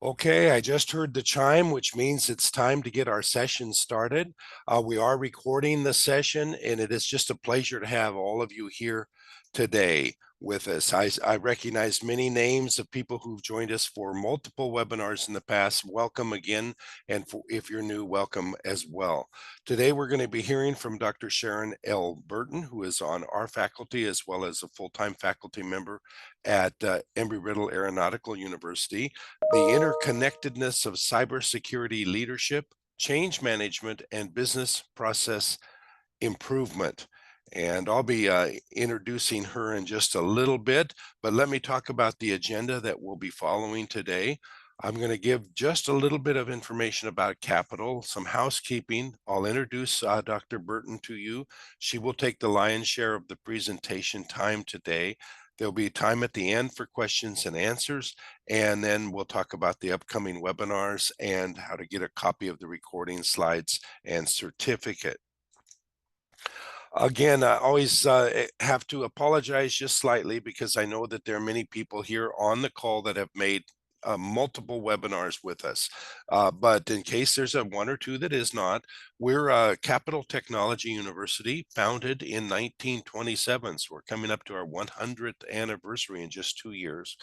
Okay, I just heard the chime, which means it's time to get our session started. We are recording the session, and it is just a pleasure to have all of you here today with us. I recognize many names of people who've joined us for multiple webinars in the past. Welcome again, and if you're new, welcome as well. Today, we're going to be hearing from Dr. Sharon L. Burton, who is on our faculty as well as a full-time faculty member at Embry-Riddle Aeronautical University. The interconnectedness of cybersecurity leadership, change management, and business process improvement. And I'll be introducing her in just a little bit, but let me talk about the agenda that we'll be following today. I'm going to give just a little bit of information about capital, some housekeeping. I'll introduce Dr. Burton to you. She will take the lion's share of the presentation time today. There'll be time at the end for questions and answers, and then we'll talk about the upcoming webinars and how to get a copy of the recording, slides, and certificate. Again, I always have to apologize just slightly because I know that there are many people here on the call that have made multiple webinars with us. But in case there's a one or two that is not, we're Capital Technology University, founded in 1927. So we're coming up to our 100th anniversary in just 2 years.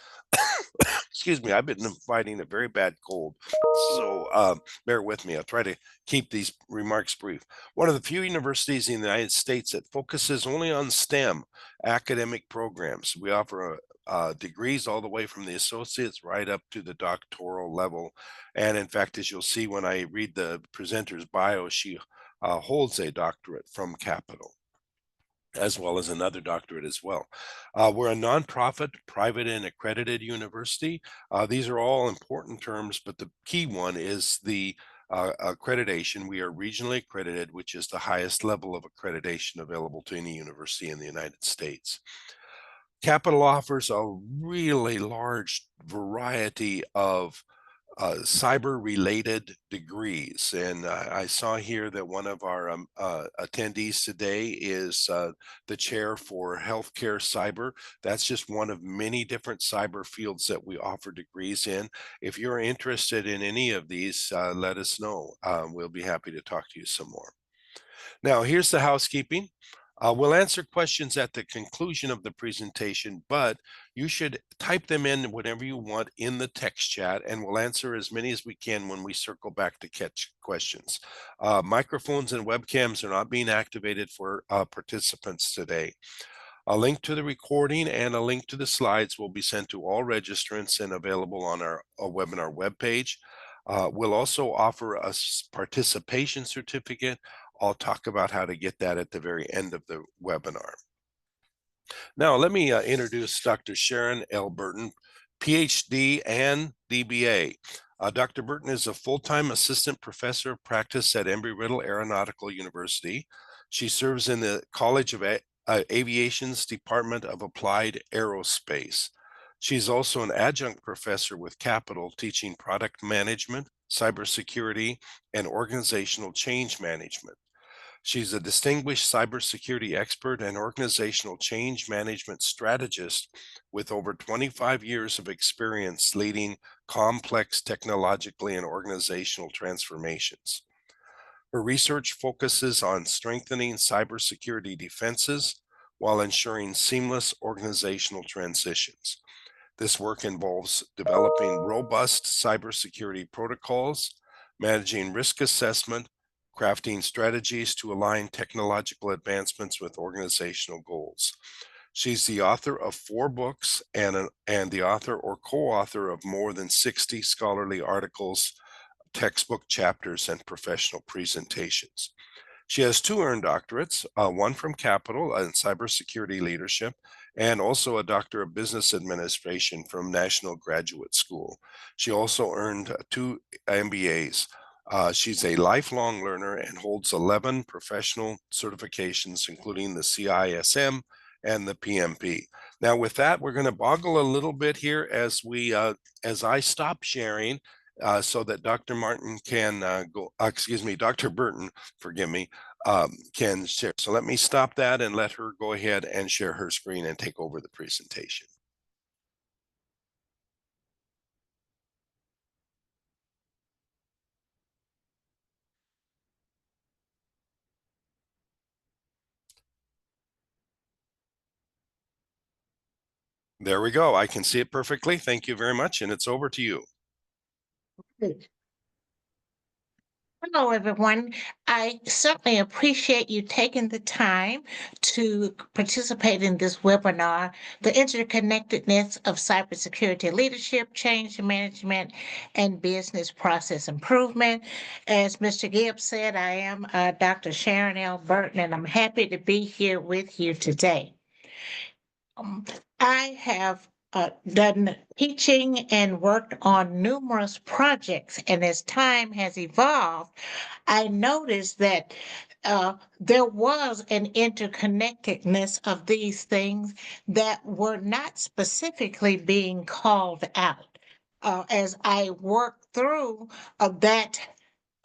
Excuse me, I've been fighting a very bad cold. So bear with me. I'll try to keep these remarks brief. One of the few universities in the United States that focuses only on STEM academic programs. We offer degrees all the way from the associates right up to the doctoral level. And in fact, as you'll see when I read the presenter's bio, she holds a doctorate from Capital, as well as another doctorate as well. We're a nonprofit, private, and accredited university. These are all important terms, but the key one is the accreditation. We are regionally accredited, which is the highest level of accreditation available to any university in the United States. Capital offers a really large variety of cyber-related degrees. And I saw here that one of our attendees today is the chair for healthcare cyber. That's just one of many different cyber fields that we offer degrees in. If you're interested in any of these, let us know. We'll be happy to talk to you some more. Now, here's the housekeeping. We'll answer questions at the conclusion of the presentation, but you should type them in whenever you want in the text chat, and we'll answer as many as we can when we circle back to catch questions. Microphones and webcams are not being activated for participants today. A link to the recording and a link to the slides will be sent to all registrants and available on our webinar webpage. We'll also offer a participation certificate. I'll talk about how to get that at the very end of the webinar. Now, let me introduce Dr. Sharon L. Burton, PhD and DBA. Dr. Burton is a full-time assistant professor of practice at Embry-Riddle Aeronautical University. She serves in the College of Aviation's Department of Applied Aerospace. She's also an adjunct professor with Capital, teaching product management, cybersecurity, and organizational change management. She's a distinguished cybersecurity expert and organizational change management strategist with over 25 years of experience leading complex technologically and organizational transformations. Her research focuses on strengthening cybersecurity defenses while ensuring seamless organizational transitions. This work involves developing robust cybersecurity protocols, managing risk assessment, crafting strategies to align technological advancements with organizational goals. She's the author of 4 books and the author or co-author of more than 60 scholarly articles, textbook chapters, and professional presentations. She has 2 earned doctorates, one from Capital in cybersecurity leadership, and also a Doctor of Business Administration from National Graduate School. She also earned 2 MBAs. She's a lifelong learner and holds 11 professional certifications, including the CISM and the PMP. Now, with that, we're going to boggle a little bit here as I stop sharing, so that Dr. Martin can Dr. Burton, forgive me, can share. So let me stop that and let her go ahead and share her screen and take over the presentation. There we go. I can see it perfectly. Thank you very much. And it's over to you. Hello, everyone. I certainly appreciate you taking the time to participate in this webinar, The Interconnectedness of Cybersecurity Leadership, Change Management, and Business Process Improvement. As Mr. Gibbs said, I am Dr. Sharon L. Burton, and I'm happy to be here with you today. Um, I have done teaching and worked on numerous projects, and as time has evolved, I noticed that there was an interconnectedness of these things that were not specifically being called out. As I worked through that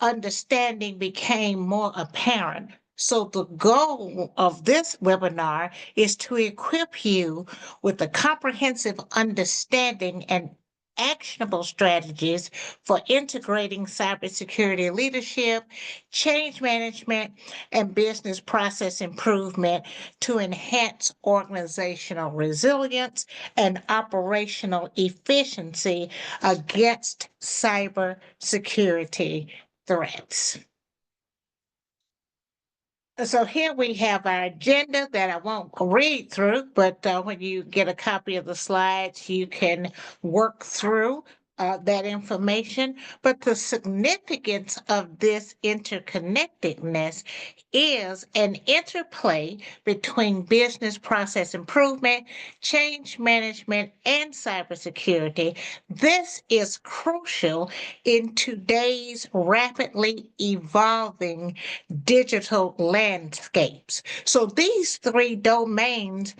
understanding became more apparent. So the goal of this webinar is to equip you with a comprehensive understanding and actionable strategies for integrating cybersecurity leadership, change management, and business process improvement to enhance organizational resilience and operational efficiency against cybersecurity threats. So here we have our agenda that I won't read through, but when you get a copy of the slides, you can work through that information. But the significance of this interconnectedness is an interplay between business process improvement, change management, and cybersecurity. This is crucial in today's rapidly evolving digital landscapes. So these three domains,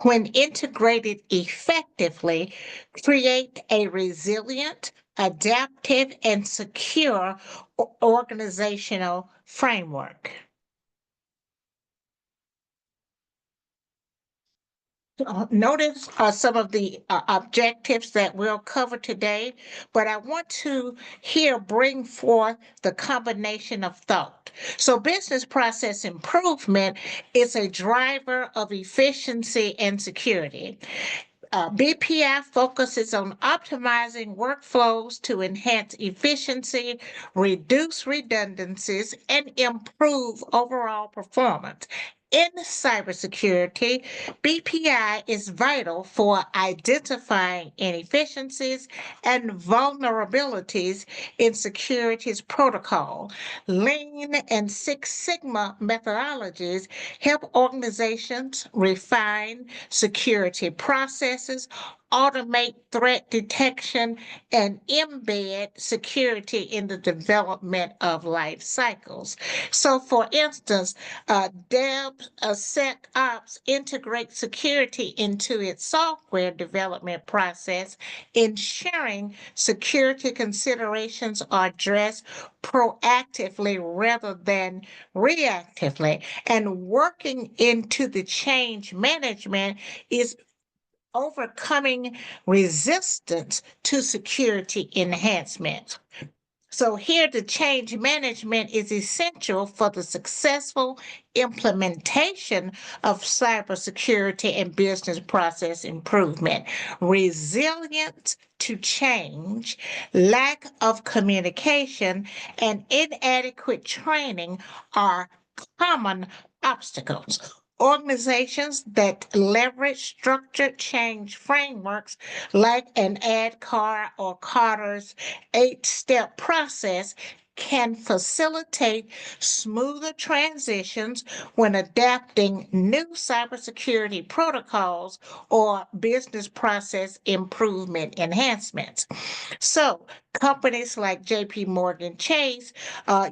when integrated effectively, create a resilient, adaptive, and secure organizational framework. Notice some of the objectives that we'll cover today, but I want to here bring forth the combination of thought. So, business process improvement is a driver of efficiency and security. BPI focuses on optimizing workflows to enhance efficiency, reduce redundancies, and improve overall performance. In cybersecurity, BPI is vital for identifying inefficiencies and vulnerabilities in security's protocol. Lean and Six Sigma methodologies help organizations refine security processes, automate threat detection, and embed security in the development of life cycles. So, for instance, DevSecOps integrates security into its software development process, ensuring security considerations are addressed proactively rather than reactively. And working into the change management is overcoming resistance to security enhancements. So, here the change management is essential for the successful implementation of cybersecurity and business process improvement. Resilience to change, lack of communication, and inadequate training are common obstacles. Organizations that leverage structured change frameworks like an ADCAR or Carter's 8-step process can facilitate smoother transitions when adapting new cybersecurity protocols or business process improvement enhancements. So, companies like JP Morgan Chase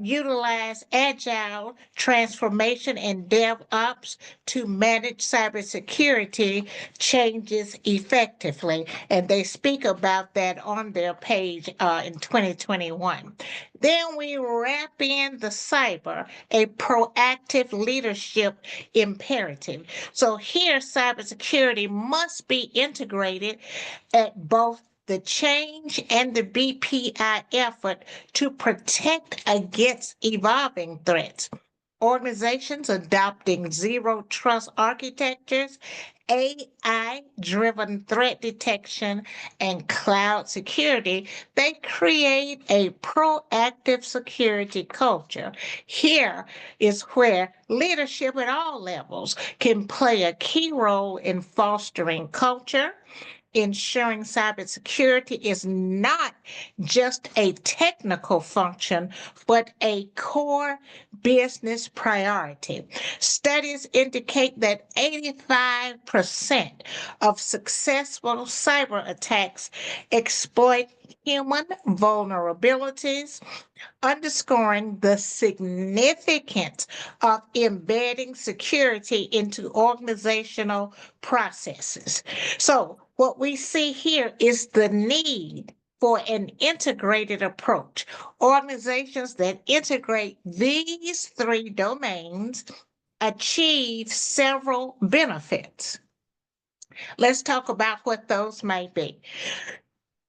utilize agile transformation and DevOps to manage cybersecurity changes effectively. And they speak about that on their page in 2021. Then we wrap in the cyber, a proactive leadership imperative. So here, cybersecurity must be integrated at both the change and the BPI effort to protect against evolving threats. Organizations adopting zero trust architectures, AI driven threat detection, and cloud security, they create a proactive security culture. Here is where leadership at all levels can play a key role in fostering culture, ensuring cybersecurity is not just a technical function, but a core business priority. Studies indicate that 85% of successful cyber attacks exploit human vulnerabilities, underscoring the significance of embedding security into organizational processes. So, what we see here is the need for an integrated approach. Organizations that integrate these three domains achieve several benefits. Let's talk about what those may be.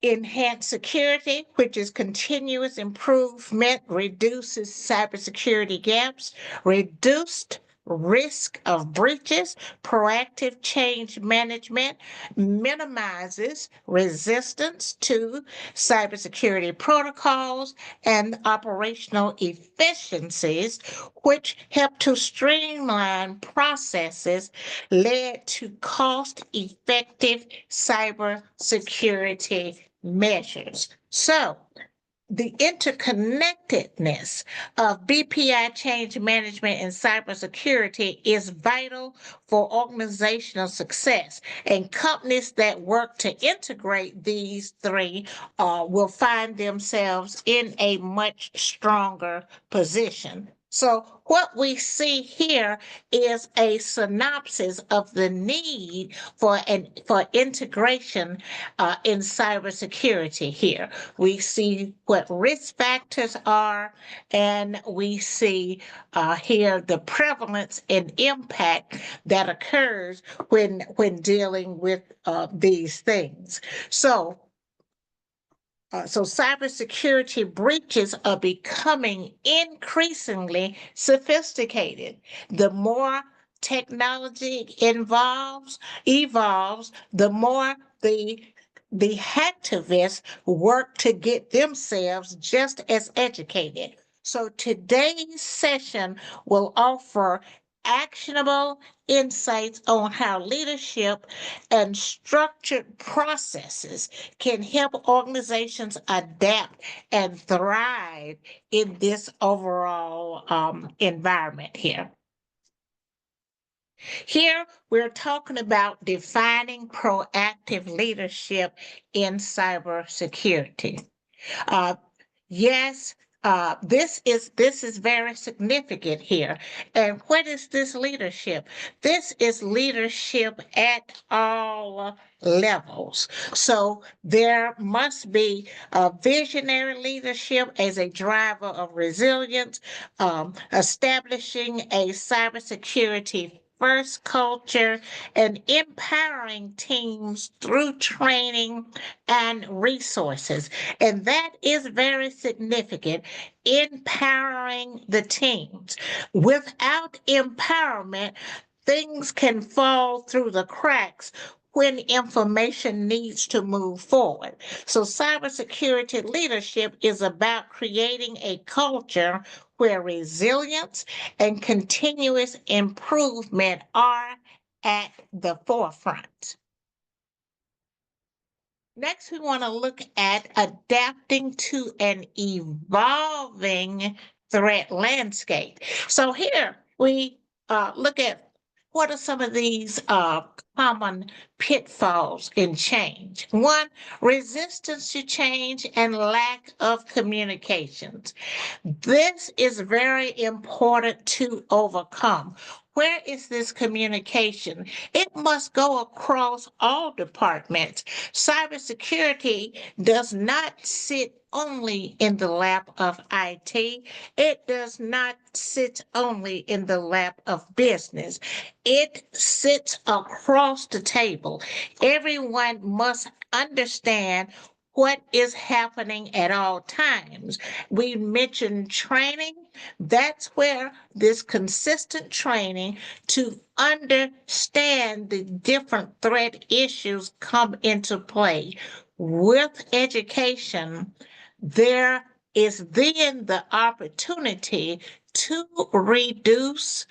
Enhanced security, which is continuous improvement, reduces cybersecurity gaps, reduced risk of breaches, proactive change management, minimizes resistance to cybersecurity protocols, and operational efficiencies, which help to streamline processes, led to cost effective cybersecurity measures. So, the interconnectedness of BPI change management and cybersecurity is vital for organizational success. And companies that work to integrate these three will find themselves in a much stronger position. So, what we see here is a synopsis of the need for integration in cybersecurity here. We see what risk factors are, and we see here the prevalence and impact that occurs when dealing with these things. So cybersecurity breaches are becoming increasingly sophisticated. The more technology evolves, the more the hacktivists work to get themselves just as educated. So today's session will offer actionable insights on how leadership and structured processes can help organizations adapt and thrive in this overall environment here. Here, we're talking about defining proactive leadership in cybersecurity. Uh, yes, this is very significant here. And what is this leadership? This is leadership at all levels. So there must be a visionary leadership as a driver of resilience, establishing a cybersecurity first culture, and empowering teams through training and resources. And that is very significant, empowering the teams. Without empowerment, things can fall through the cracks when information needs to move forward. So, cybersecurity leadership is about creating a culture where resilience and continuous improvement are at the forefront. Next, we want to look at adapting to an evolving threat landscape. So here we look at what are some of these common pitfalls in change. One, resistance to change and lack of communications. This is very important to overcome. Where is this communication? It must go across all departments. Cybersecurity does not sit only in the lap of IT. It does not sit only in the lap of business. It sits across the table. Everyone must understand what is happening at all times. We mentioned training. That's where this consistent training to understand the different threat issues come into play. With education, there is then the opportunity to reduce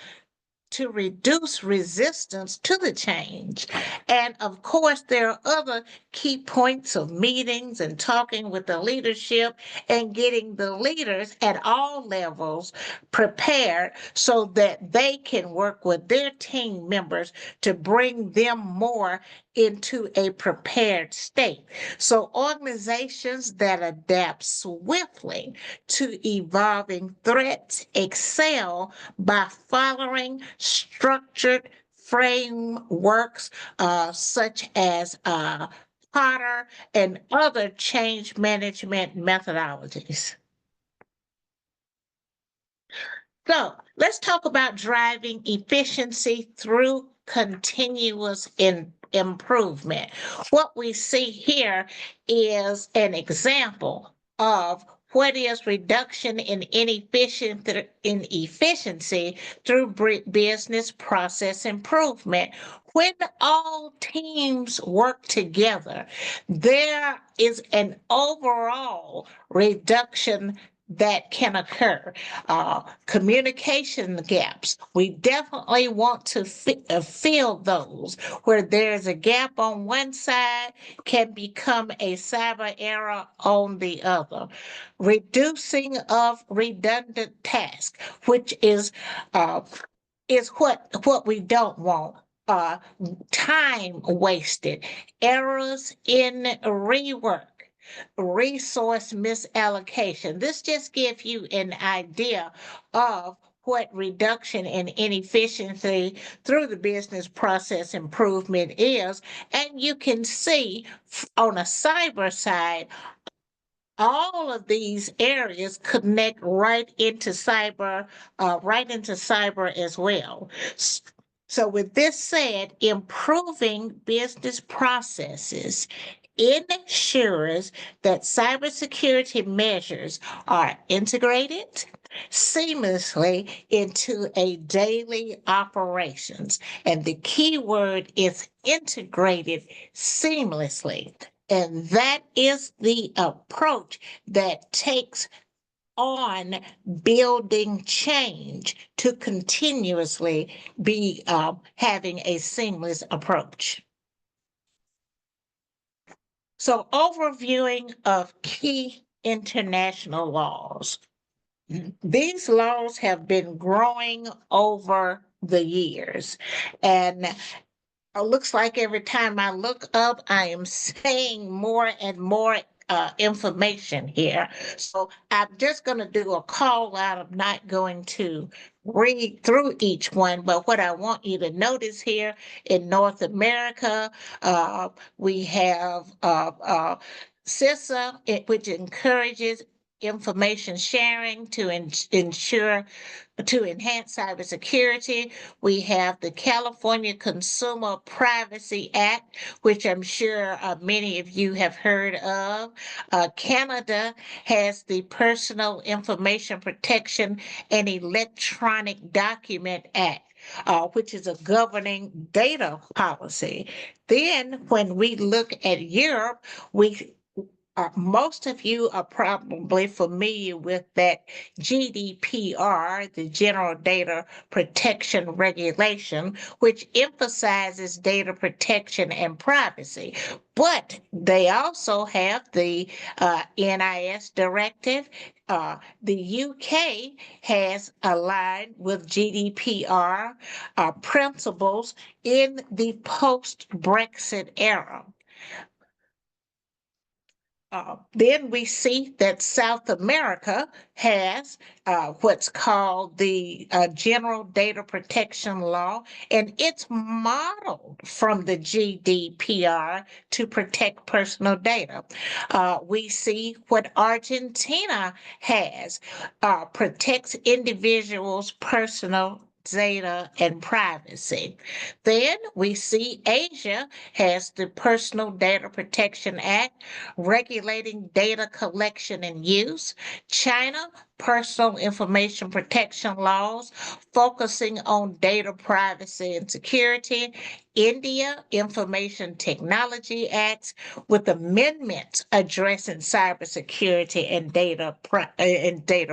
resistance to the change. And of course, there are other key points of meetings and talking with the leadership and getting the leaders at all levels prepared so that they can work with their team members to bring them more into a prepared state. So organizations that adapt swiftly to evolving threats excel by following structured frameworks such as Potter and other change management methodologies. So let's talk about driving efficiency through continuous improvement. What we see here is an example of what is reduction in efficiency through business process improvement. When all teams work together, there is an overall reduction that can occur. Communication gaps. We definitely want to fill those. Where there's a gap on one side can become a cyber error on the other. Reducing of redundant tasks, which is what we don't want. Time wasted, errors in rework, resource misallocation. This just gives you an idea of what reduction in inefficiency through the business process improvement is. And you can see on a cyber side, all of these areas connect right into cyber as well. So with this said, improving business processes ensures that cybersecurity measures are integrated seamlessly into a daily operations. And the key word is integrated seamlessly. And that is the approach that takes on building change to continuously be having a seamless approach. So, overviewing of key international laws. These laws have been growing over the years, and it looks like every time I look up, I am seeing more and more information here. So I'm just going to do a call out. I'm not going to read through each one, but what I want you to notice here in North America, we have CISA, which encourages information sharing to ensure to enhance cybersecurity. We have the California Consumer Privacy Act, which I'm sure many of you have heard of. Canada has the Personal Information Protection and Electronic Document Act. Which is a governing data policy. Then, when we look at Europe, most of you are probably familiar with that GDPR, the General Data Protection Regulation, which emphasizes data protection and privacy. But they also have the NIS directive. The UK has aligned with GDPR principles in the post Brexit era. Then we see that South America has what's called the General Data Protection Law, and it's modeled from the GDPR to protect personal data. We see what Argentina has, protects individuals' personal data and privacy. Then we see Asia has the Personal Data Protection Act regulating data collection and use. China, personal information protection laws focusing on data privacy and security. India, Information Technology Acts with amendments addressing cybersecurity and data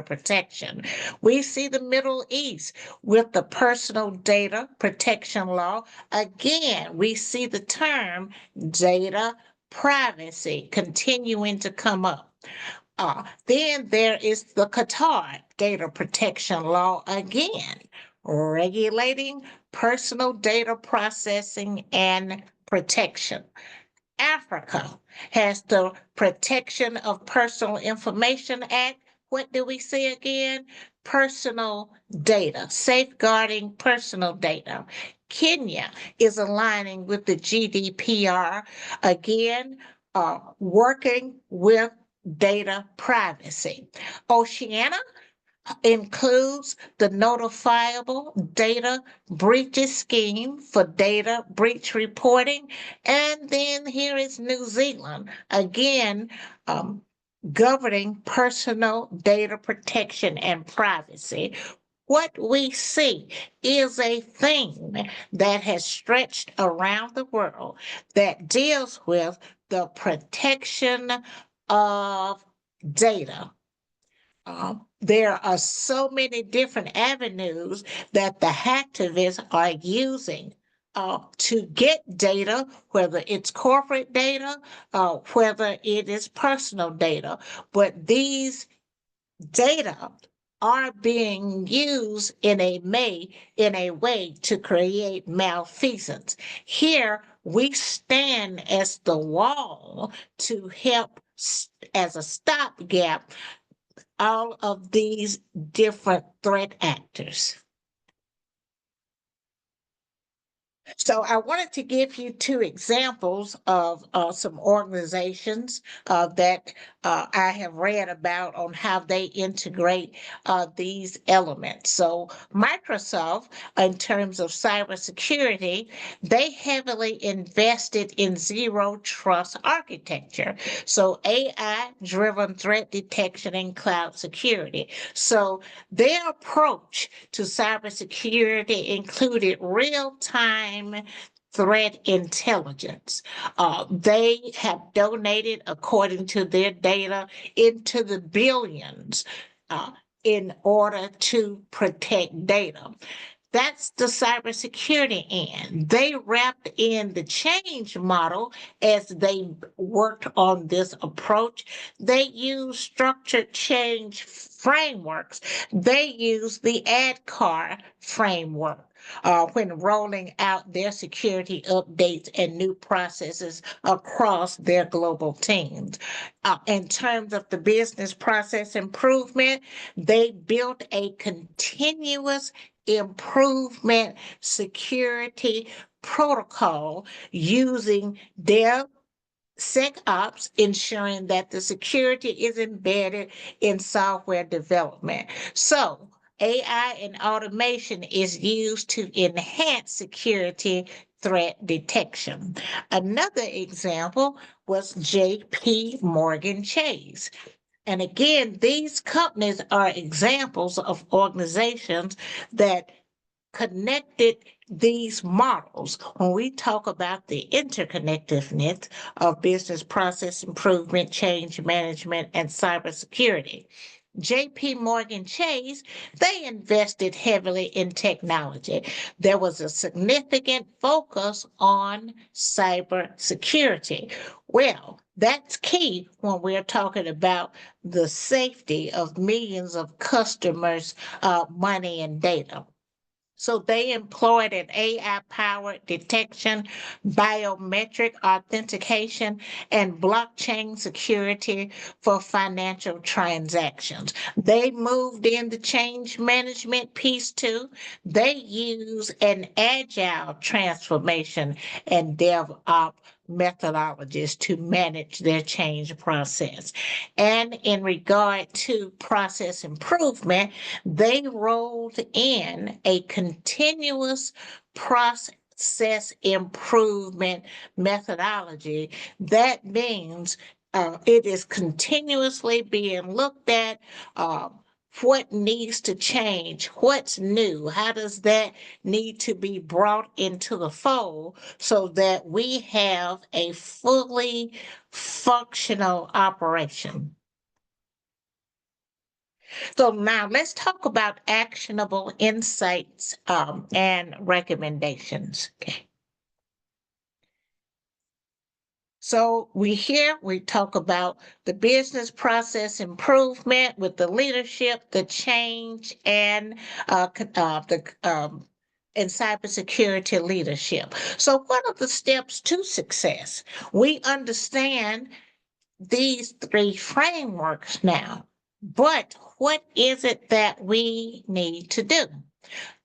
protection. We see the Middle East with the Personal Data Protection Law. Again, we see the term data privacy continuing to come up. Then there is the Qatar Data Protection Law again, regulating personal data processing and protection. Africa has the Protection of Personal Information Act. What do we see again? Personal data, safeguarding personal data. Kenya is aligning with the GDPR, again, working with data privacy. Oceania includes the notifiable data breaches scheme for data breach reporting. And then here is New Zealand, again, governing personal data protection and privacy. What we see is a theme that has stretched around the world that deals with the protection of data. There are so many different avenues that the hacktivists are using to get data, whether it's corporate data, whether it is personal data. But these data are being used in a way to create malfeasance. Here we stand as the wall to help as a stopgap all of these different threat actors. So I wanted to give you two examples of some organizations that I have read about on how they integrate these elements. So Microsoft, in terms of cybersecurity, they heavily invested in zero trust architecture. So AI-driven threat detection and cloud security. So their approach to cybersecurity included real-time threat intelligence. They have donated, according to their data, into the billions in order to protect data. That's the cybersecurity end. They wrapped in the change model as they worked on this approach. They use structured change frameworks. They use the ADCAR framework when rolling out their security updates and new processes across their global teams. In terms of the business process improvement, they built a continuous improvement security protocol using their SecOps, ensuring that the security is embedded in software development. So AI and automation is used to enhance security threat detection. Another example was JP Morgan Chase. And again, these companies are examples of organizations that connected these models when we talk about the interconnectedness of business process improvement, change management, and cybersecurity. JP Morgan Chase, they invested heavily in technology. There was a significant focus on cybersecurity. Well, that's key when we're talking about the safety of millions of customers' money and data. So they employed an AI-powered detection, biometric authentication, and blockchain security for financial transactions. They moved in the change management piece too. They use an agile transformation and DevOps methodologies to manage their change process. And in regard to process improvement, they rolled in a continuous process improvement methodology. That means it is continuously being looked at. What needs to change? What's new? How does that need to be brought into the fold so that we have a fully functional operation? So now let's talk about actionable insights and recommendations. Okay. So we talk about the business process improvement with the leadership, the change, and the and cybersecurity leadership. So what are the steps to success? We understand these three frameworks now, but what is it that we need to do?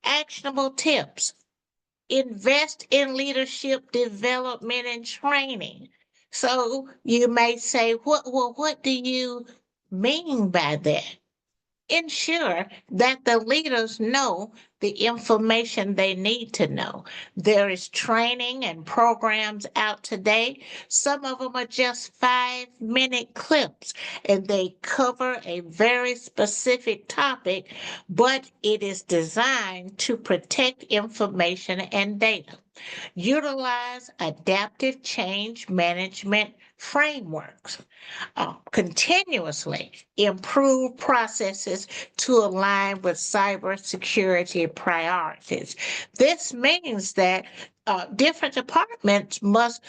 Actionable tips. Invest in leadership development and training. So you may say, what do you mean by that? Ensure that the leaders know the information they need to know. There is training and programs out today. Some of them are just 5-minute clips and they cover a very specific topic, but it is designed to protect information and data. Utilize adaptive change management frameworks. Continuously improve processes to align with cybersecurity priorities. This means that different departments must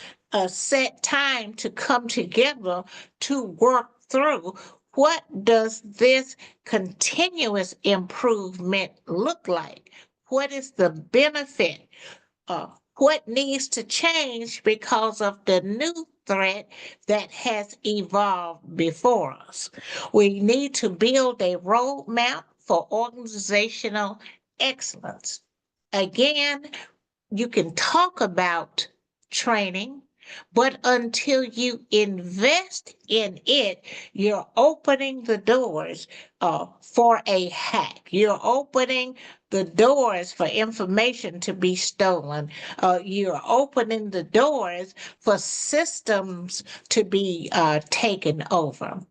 set time to come together to work through what does this continuous improvement look like? What is the benefit? uh, what needs to change because of the new threat that has evolved before us. We need to build a roadmap for organizational excellence. Again, you can talk about training, but until you invest in it, you're opening the doors for a hack. You're opening the doors for information to be stolen. You're opening the doors for systems to be taken over.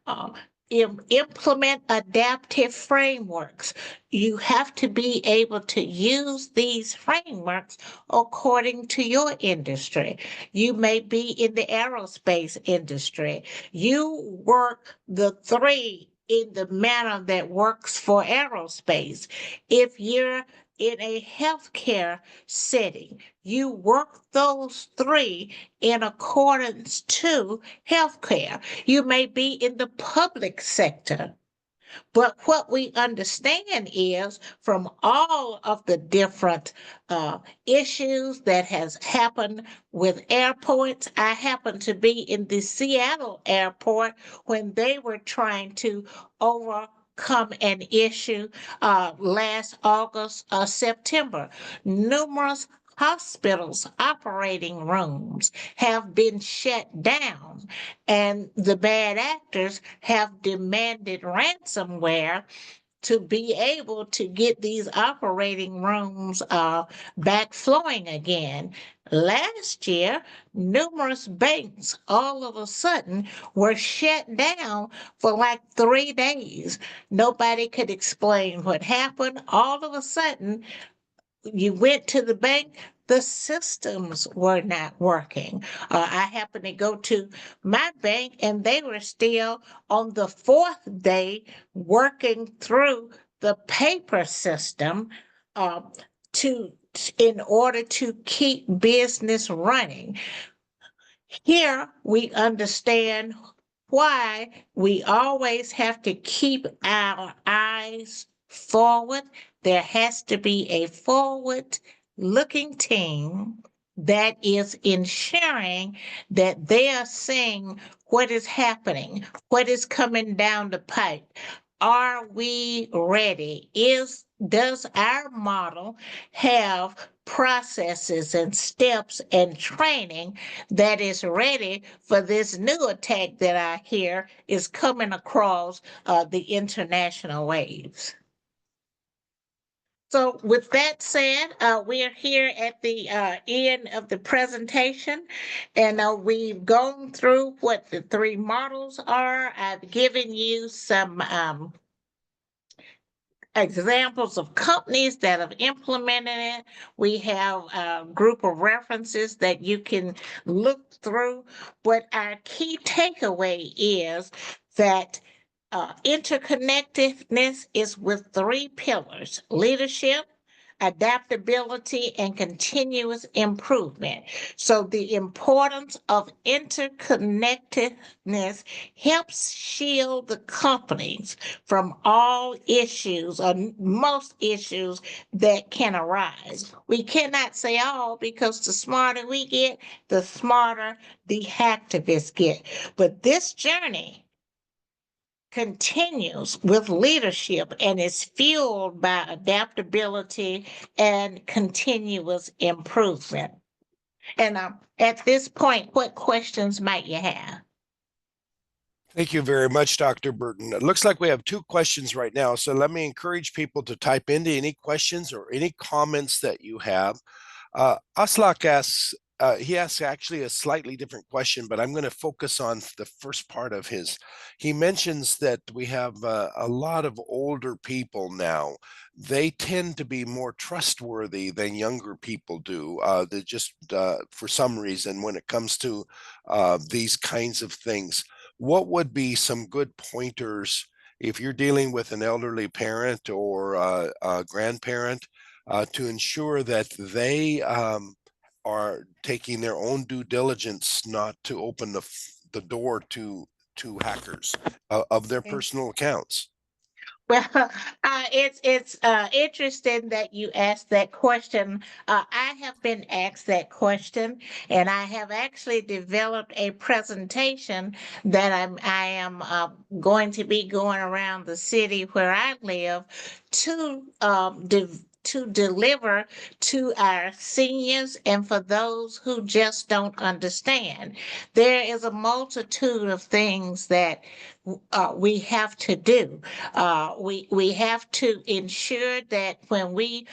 Uh, Implement adaptive frameworks. You have to be able to use these frameworks according to your industry. You may be in the aerospace industry. You work the three in the manner that works for aerospace. If you're in a healthcare setting, you work those three in accordance to healthcare. You may be in the public sector. But what we understand is from all of the different issues that has happened with airports, I happened to be in the Seattle airport when they were trying to overcome an issue last August or September. Numerous hospitals operating rooms have been shut down and the bad actors have demanded ransomware to be able to get these operating rooms back flowing again. Last year, numerous banks all of a sudden were shut down for like 3 days. Nobody could explain what happened. All of a sudden, you went to the bank, the systems were not working. I happened to go to my bank and they were still on the fourth day working through the paper system uh, to in order to keep business running. Here we understand why we always have to keep our eyes forward. There has to be a forward looking team that is ensuring that they are seeing what is happening, what is coming down the pipe. Are we ready? Is does our model have processes and steps and training that is ready for this new attack that I hear is coming across the international waves? So, with that said, we are here at the end of the presentation, and we've gone through what the three models are. I've given you some examples of companies that have implemented it. We have a group of references that you can look through. But our key takeaway is that interconnectedness is with three pillars: leadership, adaptability, and continuous improvement. So, the importance of interconnectedness helps shield the companies from all issues or most issues that can arise. We cannot say all because the smarter we get, the smarter the hacktivists get. But this journey continues with leadership and is fueled by adaptability and continuous improvement. And at this point, what questions might you have? Thank you very much, Dr. Burton. It looks like we have two questions right now. So let me encourage people to type into any questions or any comments that you have. Aslak asks, he asks actually a slightly different question, but I'm going to focus on the first part of his. He mentions that we have a lot of older people now. They tend to be more trustworthy than younger people do. They just, for some reason, when it comes to these kinds of things, what would be some good pointers if you're dealing with an elderly parent or a grandparent to ensure that they are taking their own due diligence not to open the door to hackers of their personal accounts? Well, it's interesting that you asked that question. I have been asked that question, and I have actually developed a presentation that I am going to be going around the city where I live to to deliver to our seniors and for those who just don't understand. There is a multitude of things that we have to do. We have to ensure that when we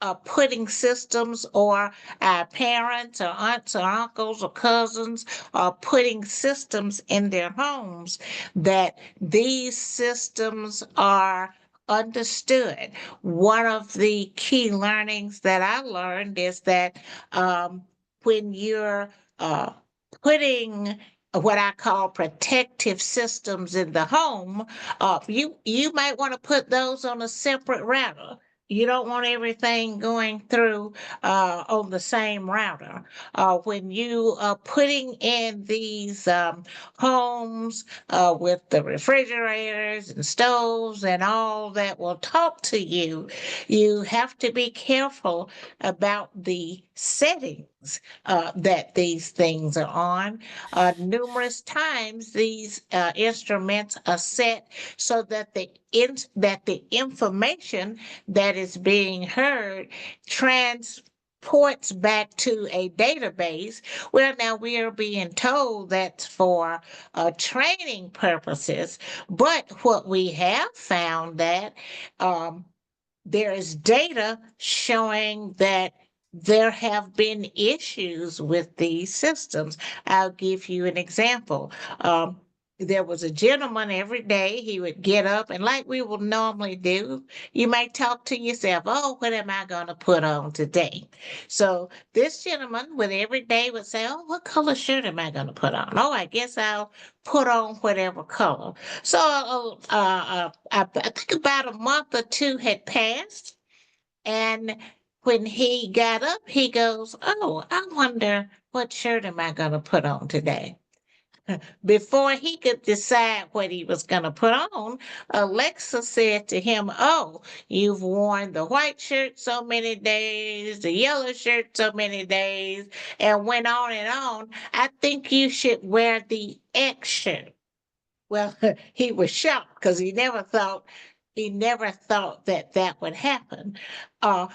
are putting systems, or our parents or aunts or uncles or cousins are putting systems in their homes, that these systems are understood. One of the key learnings that I learned is that when you're uh, putting what I call protective systems in the home, you might want to put those on a separate router. You don't want everything going through on the same router. When you are putting in these homes with the refrigerators and stoves and all that will talk to you, you have to be careful about the settings that these things are on. Numerous times, these instruments are set so that that the information that is being heard transports back to a database. Well, now we are being told that's for training purposes, but what we have found that um, there is data showing that there have been issues with these systems. I'll give you an example. There was a gentleman every day, he would get up, and like we will normally do, you might talk to yourself, oh, what am I going to put on today? So this gentleman would every day would say, oh, what color shirt am I going to put on? Oh, I guess I'll put on whatever color. So I think about a month or two had passed, and when he got up, he goes, oh, I wonder what shirt am I going to put on today? Before he could decide what he was going to put on, Alexa said to him, oh, you've worn the white shirt so many days, the yellow shirt so many days, and went on and on. I think you should wear the X shirt. Well, he was shocked because he never thought he never thought that that would happen.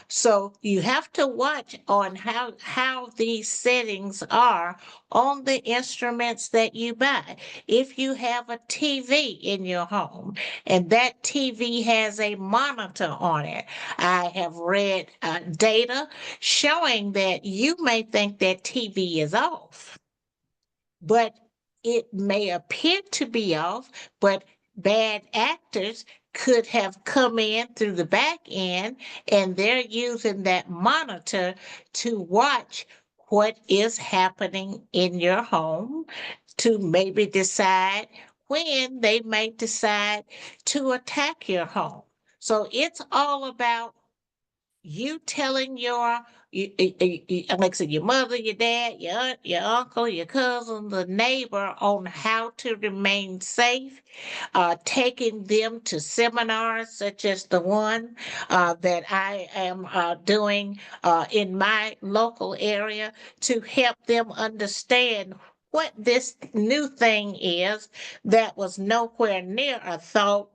So you have to watch on how these settings are on the instruments that you buy. If you have a TV in your home and that TV has a monitor on it, I have read data showing that you may think that TV is off, but it may appear to be off, but bad actors could have come in through the back end and they're using that monitor to watch what is happening in your home to maybe decide when they may decide to attack your home. So it's all about you telling like I said, your mother, your dad, your aunt, your uncle, your cousin, the neighbor on how to remain safe, taking them to seminars such as the one that I am doing in my local area to help them understand what this new thing is that was nowhere near a thought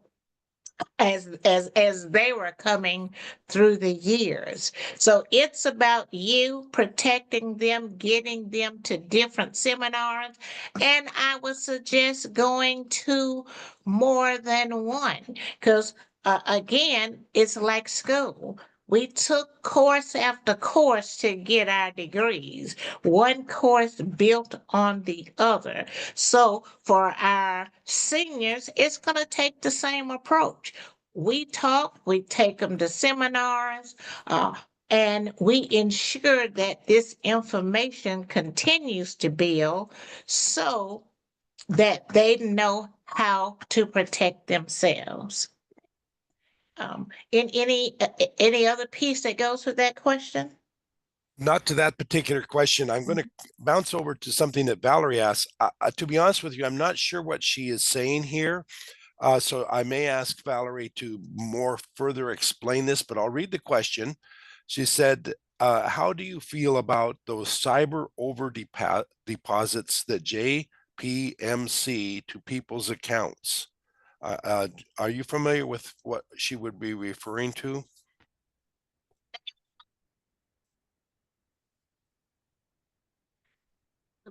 as they were coming through the years. So it's about you protecting them, getting them to different seminars, and I would suggest going to more than one because again, it's like school. We took course after course to get our degrees, one course built on the other. So for our seniors, it's going to take the same approach. We talk, we take them to seminars, and we ensure that this information continues to build so that they know how to protect themselves. In any other piece that goes with that question? Not to that particular question. I'm going to bounce over to something that Valerie asked. To be honest with you, I'm not sure what she is saying here. So I may ask Valerie to more further explain this, but I'll read the question. She said, how do you feel about those cyber over deposits that JPMC to people's accounts? Are you familiar with what she would be referring to?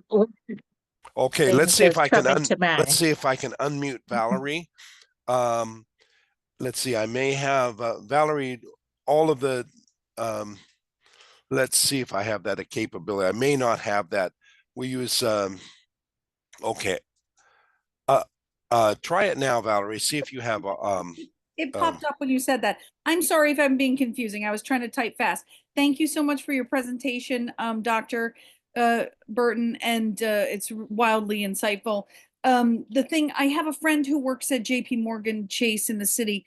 One Okay, thing that's coming to let's mind. see if I can unmute Valerie. Um, let's see, I may have Valerie, all of the let's see if I have that a capability. I may not have that. We use okay. Try it now, Valerie. See if you have It um popped up when you said that. I'm sorry if I'm being confusing. I was trying to type fast. Thank you so much for your presentation, Dr. Burton, and it's wildly insightful. I have a friend who works at JP Morgan Chase in the city,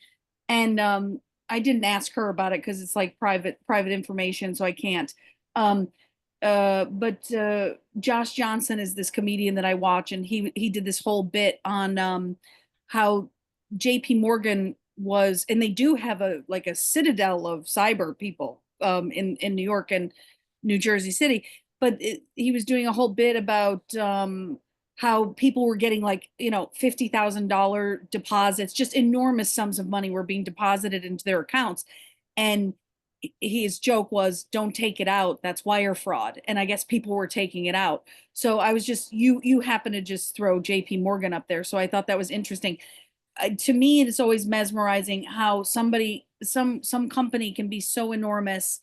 and I didn't ask her about it because it's like private information, so I can't. Um, but Josh Johnson is this comedian that I watch, and he did this whole bit on how JP Morgan was, and they do have a like a citadel of cyber people in New York and New Jersey City. But he was doing a whole bit about how people were getting like $50,000 deposits, just enormous sums of money were being deposited into their accounts, and his joke was, "Don't take it out. That's wire fraud." And I guess people were taking it out. So I was just you happen to just throw JP Morgan up there, so I thought that was interesting. To me, it's always mesmerizing how some company can be so enormous,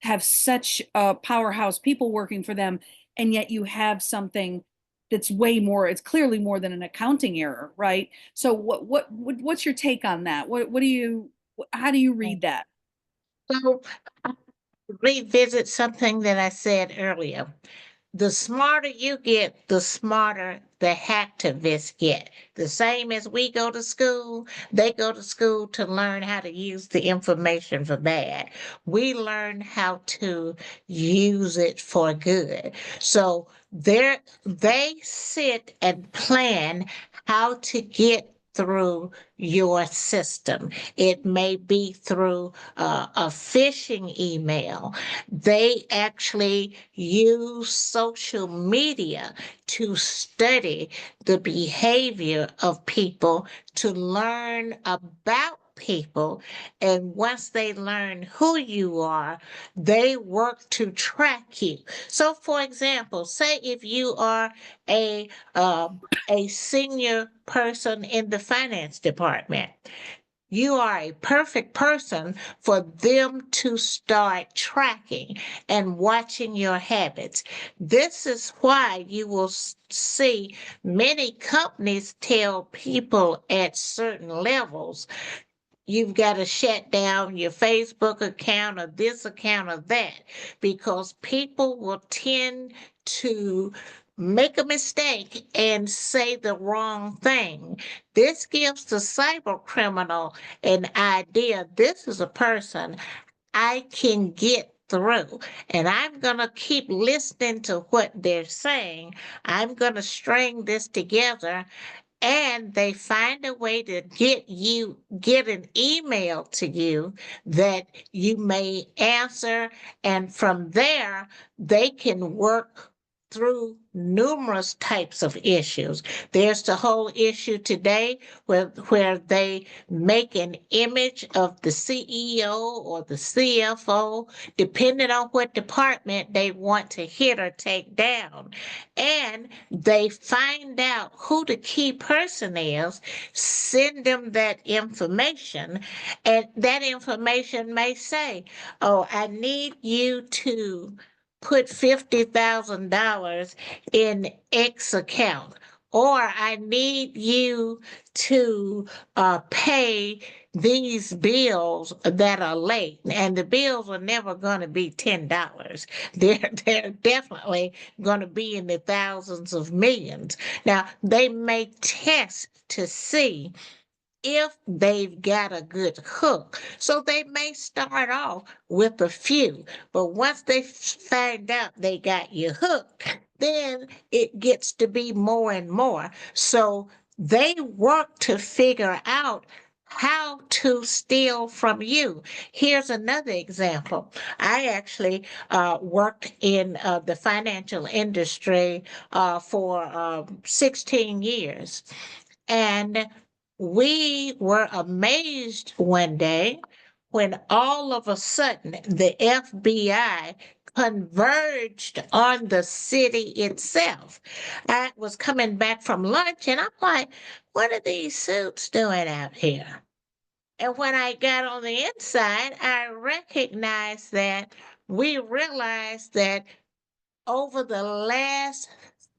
have such powerhouse people working for them, and yet you have something that's way more. It's clearly more than an accounting error, right? So what's your take on that? What do you how do you read that? So I revisit something that I said earlier. The smarter you get, the smarter the hacktivists get. The same as we go to school, they go to school to learn how to use the information for bad. We learn how to use it for good. So they sit and plan how to get through your system. It may be through a phishing email. They actually use social media to study the behavior of people to learn about people. And once they learn who you are, they work to track you. So, for example, say if you are a a senior person in the finance department, you are a perfect person for them to start tracking and watching your habits. This is why you will see many companies tell people at certain levels, you've got to shut down your Facebook account or this account or that, because people will tend to make a mistake and say the wrong thing. This gives the cyber criminal an idea. This is a person I can get through, and I'm going to keep listening to what they're saying. I'm going to string this together, and they find a way to get an email to you that you may answer, and from there they can work through numerous types of issues. There's the whole issue today where they make an image of the CEO or the CFO, depending on what department they want to hit or take down. And they find out who the key person is, send them that information, and that information may say, oh, I need you to put $50,000 in X account, or I need you to pay these bills that are late, and the bills are never going to be $10. They're definitely going to be in the thousands of millions. Now, they may test to see if they've got a good hook. So they may start off with a few, but once they find out they got you hooked, then it gets to be more and more. So they work to figure out how to steal from you. Here's another example. I actually worked in the financial industry for 16 years. And we were amazed one day when all of a sudden the FBI converged on the city itself. I was coming back from lunch and I'm like, what are these suits doing out here? And when I got on the inside, I recognized that we realized that over the last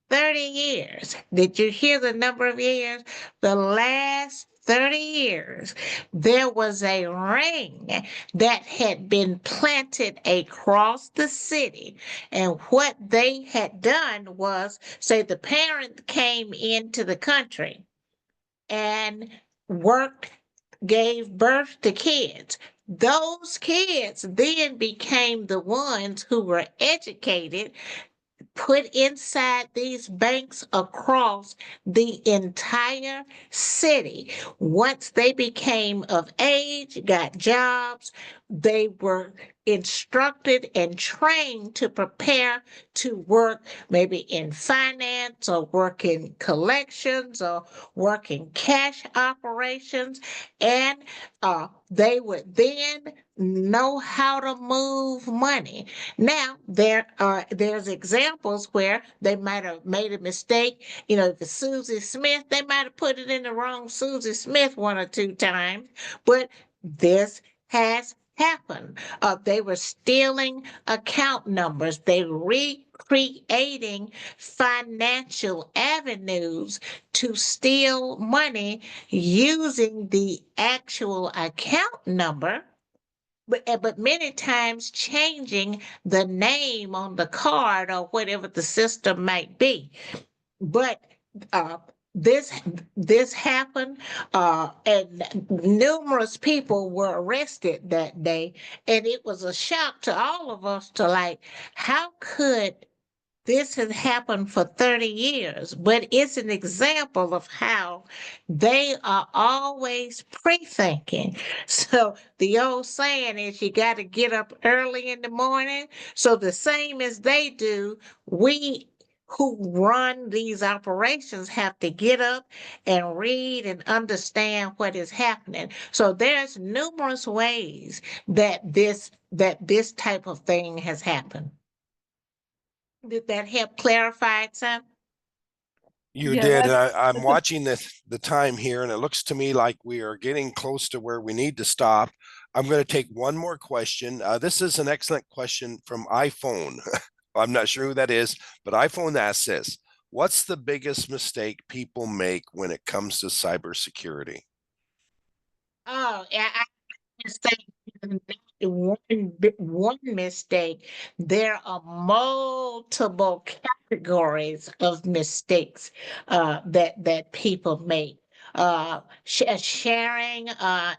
30 years. Did you hear the number of years? The last 30 years, there was a ring that had been planted across the city. And what they had done was, say, the parent came into the country and worked, gave birth to kids. Those kids then became the ones who were educated, put inside these banks across the entire city. Once they became of age, got jobs, they were instructed and trained to prepare to work maybe in finance or work in collections or work in cash operations. And they would then know how to move money. Now, there's examples where they might have made a mistake. You know, if it's Susie Smith, they might have put it in the wrong Susie Smith one or two times, but this has happened. They were stealing account numbers. They recreating financial avenues to steal money using the actual account number, but many times changing the name on the card or whatever the system might be. But uh, this this happened, and numerous people were arrested that day, and it was a shock to all of us to like, how could this has happened for 30 years, but it's an example of how they are always pre-thinking. So the old saying is you got to get up early in the morning. So the same as they do, we who run these operations have to get up and read and understand what is happening. So there's numerous ways that this type of thing has happened. Did that help clarify it some? You Yeah, did, and I'm that's a watching the time here, and it looks to me like we are getting close to where we need to stop. I'm going to take one more question. This is an excellent question from iPhone. I'm not sure who that is, but iPhone asks this: what's the biggest mistake people make when it comes to cybersecurity? Oh, yeah, mistake is not one mistake. There are multiple categories of mistakes that people make. Sharing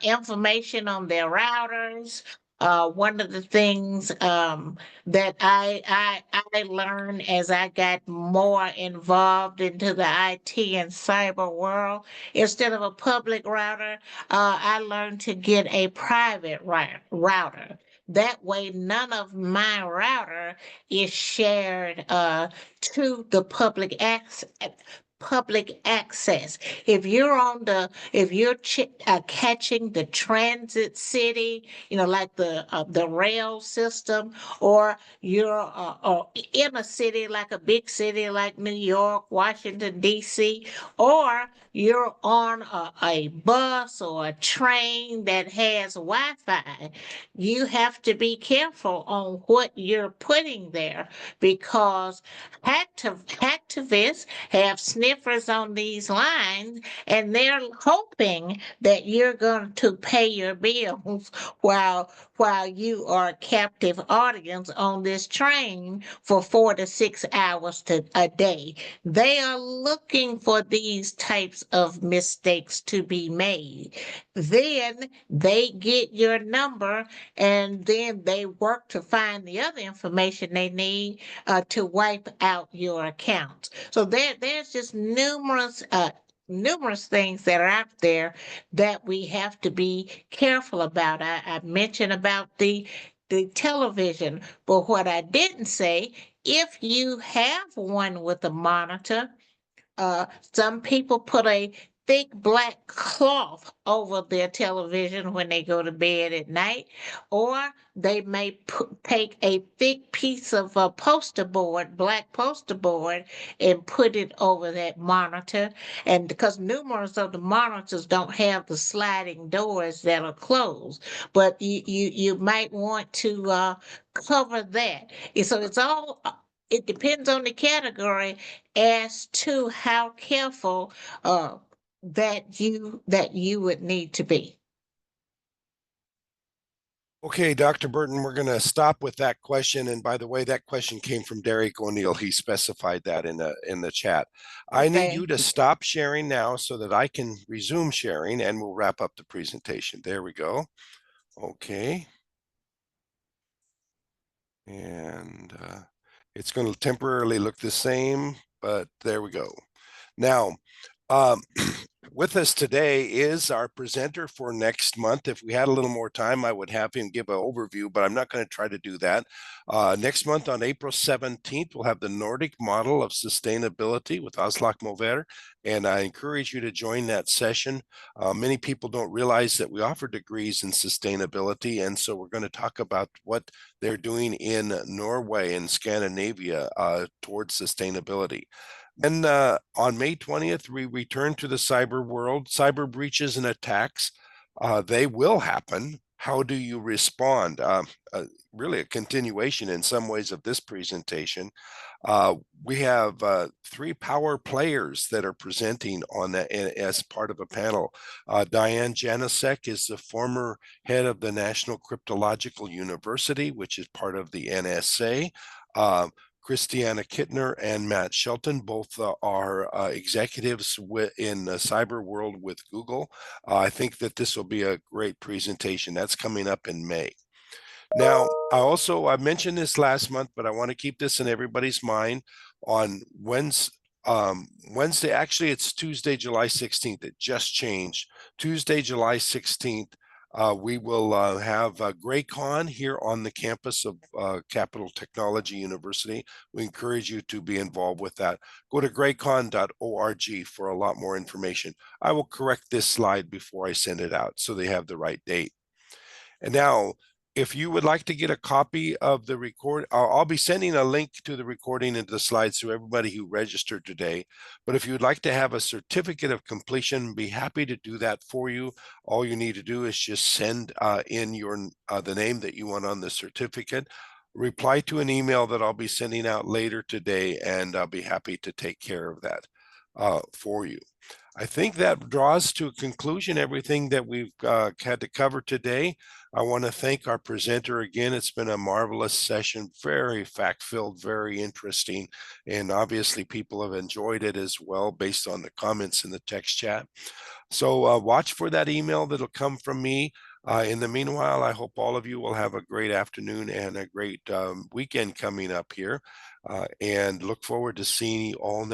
information on their routers. One of the things that I learned as I got more involved into the IT and cyber world, instead of a public router, I learned to get a private router. That way, none of my router is shared to the public access. If you're catching the transit city, like the rail system, or you're in a city like a big city like New York, Washington D.C., or you're on a bus or a train that has Wi-Fi, you have to be careful on what you're putting there, because hacktivists have sniffers on these lines, and they're hoping that you're going to pay your bills while you are a captive audience on this train for 4 to 6 hours a day. They are looking for these types of mistakes to be made. Then they get your number, and then they work to find the other information they need to wipe out your account. So there's just numerous things that are out there that we have to be careful about. I mentioned about the television, but what I didn't say, if you have one with a monitor, some people put a thick black cloth over their television when they go to bed at night, or they may take a thick piece of a poster board, black poster board, and put it over that monitor. And because numerous of the monitors don't have the sliding doors that are closed, but you might want to cover that. So it's all. It depends on the category as to how careful that you would need to be. Okay, Dr. Burton, we're going to stop with that question. And by the way, that question came from Derek O'Neill. He specified that in the chat. I need Okay. you to stop sharing now so that I can resume sharing, and we'll wrap up the presentation. There we go. Okay. And it's going to temporarily look the same, but there we go. Now, um, with us today is our presenter for next month. If we had a little more time, I would have him give an overview, but I'm not going to try to do that. Next month on April 17th, we'll have the Nordic Model of Sustainability with Aslak Mover, and I encourage you to join that session. Many people don't realize that we offer degrees in sustainability, and so we're going to talk about what they're doing in Norway and Scandinavia towards sustainability. Then on May 20th, we return to the cyber world. Cyber breaches and attacks, they will happen. How do you respond? Really a continuation in some ways of this presentation. We have 3 power players that are presenting on that as part of a panel. Diane Janicek is the former head of the National Cryptological University, which is part of the NSA. Christiana Kittner and Matt Shelton both are executives in the cyber world with Google. I think that this will be a great presentation. That's coming up in May. Now, I mentioned this last month, but I want to keep this in everybody's mind. On Wednesday, actually it's Tuesday, July 16th. It just changed. Tuesday, July 16th, We will have GrayCon here on the campus of Capital Technology University. We encourage you to be involved with that. Go to graycon.org for a lot more information. I will correct this slide before I send it out so they have the right date. And now, if you would like to get a copy of the record, I'll be sending a link to the recording and the slides to everybody who registered today. But if you would like to have a certificate of completion, be happy to do that for you. All you need to do is just send in your the name that you want on the certificate, reply to an email that I'll be sending out later today, and I'll be happy to take care of that for you. I think that draws to a conclusion everything that we've had to cover today. I want to thank our presenter again. It's been a marvelous session, very fact-filled, very interesting, and obviously people have enjoyed it as well based on the comments in the text chat. So watch for that email that'll come from me. In the meanwhile, I hope all of you will have a great afternoon and a great weekend coming up here, and look forward to seeing you all next